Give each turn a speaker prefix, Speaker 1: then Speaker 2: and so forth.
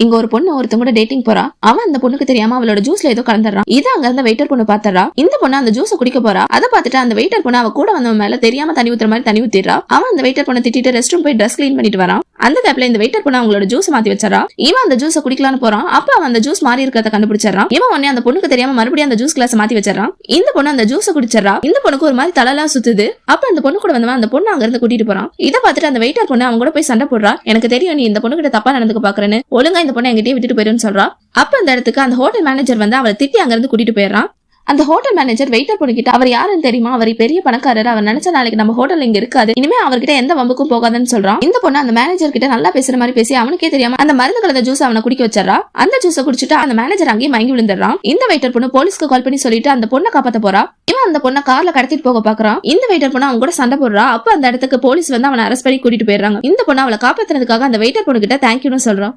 Speaker 1: இங்க ஒரு பொண்ணு ஒருத்தங்க கூட டேட்டிங் போறா. அவன் அந்த பொண்ணுக்கு தெரியாம அவளோட ஜூஸ்ல ஏதோ கலந்துறான். இது அங்க இருந்த வெயிட்டர் பொண்ணு பாத்துறா. இந்த பொண்ணு அந்த ஜூஸ் குடிக்க போறா. அதை பார்த்துட்டு அந்த வெயிட்டர் பொண்ணு அவ கூட வந்தவன் மேல தெரியாம தண்ணி ஊத்துற மாதிரி தண்ணி ஊத்திடுறா. அவன் அந்த வெயிட்டர் பொண்ணு திட்டிட்டு ரெஸ்ட் ரூம் போய் ட்ரெஸ் கிளீன் பண்ணிட்டு வரான். அந்த கேப்ல இந்த வெயிட்டர் பொண்ணு அவங்களோட ஜூஸ் மாத்தி வச்சறா. இவன் அந்த ஜூஸை குடிக்கலான்னு போறான். அப்ப அவன் அந்த ஜூஸ் மாறி இருக்கிறத கண்டுபிடிச்சான். இவன் உடனே அந்த பொண்ணுக்கு தெரியாம மறுபடியும் அந்த ஜூஸ் கிளாஸ் மாத்தி வச்சறான். இந்த பொண்ணு அந்த ஜூஸை குடிச்சறா. இந்த பொண்ணுக்கு ஒரு மாதிரி தலைலாம் சுத்துது. அப்ப அந்த பொண்ணு கூட வந்தவன் அந்த பொண்ணு அங்க இருந்து கூட்டிட்டு போறான். இதை பார்த்துட்டு அந்த வெயிட்டர் பொண்ணு அவங்க கூட போய் சண்டை போடுறா. எனக்கு தெரியும் நீ இந்த பொண்ணு கிட்ட தப்பா நடந்துக்க பாக்குறேன்னு, ஒழுங்கா இந்த பொண்ணை எங்கிட்டே விட்டுட்டு போயிருன்னு சொல்றா. அப்ப அந்த இடத்துக்கு அந்த ஹோட்டல் மேனேஜர் வந்து அவளை திட்டி அங்க இருந்து கூட்டிட்டு போயிடுறான். அந்த ஹோட்டல் மேனேஜர் வெயிட்டர் பொண்ணுகிட்ட அவர் யாருன்னு தெரியுமா, அவர் பெரிய பணக்காரர், அவர் நினைச்ச நாளைக்கு நம்ம ஹோட்டல் இங்க இருக்காது, இனிமே அவர்கிட்ட எந்த வம்புக்கும் போகாதுன்னு சொல்றான். இந்த பொண்ணு அந்த மேனேஜர் கிட்ட நல்லா பேசுற மாதிரி பேசி அவனுக்கே தெரியாம அந்த மருந்து கலந்த ஜூஸ் அவனை குடிக்க வச்சிடறா. அந்த ஜூஸை குடிச்சிட்டு அந்த மேனேஜர் அங்கேயே மயங்கி விழுந்துடுறான். இந்த வெயிட்டர் பொண்ணு போலீஸ்க்கு கால் பண்ணி சொல்லிட்டு அந்த பொண்ணை காப்பாத்த போறா. இவன் அந்த பொண்ணை கார்ல கடத்திட்டு போக பாக்குறான். இந்த வெயிட்டர் பொண்ணு அவங்க கூட சண்டை போடுறா. அப்ப அந்த இடத்துக்கு போலீஸ் வந்து அவனை அரெஸ்ட் பண்ணி கூட்டிட்டு போயிடுறாங்க. இந்த பொண்ணு அவளை காப்பாத்துறதுக்காக அந்த வெயிட்டர் பொண்ணு கிட்ட தேங்க்யூன்னு சொல்றான்.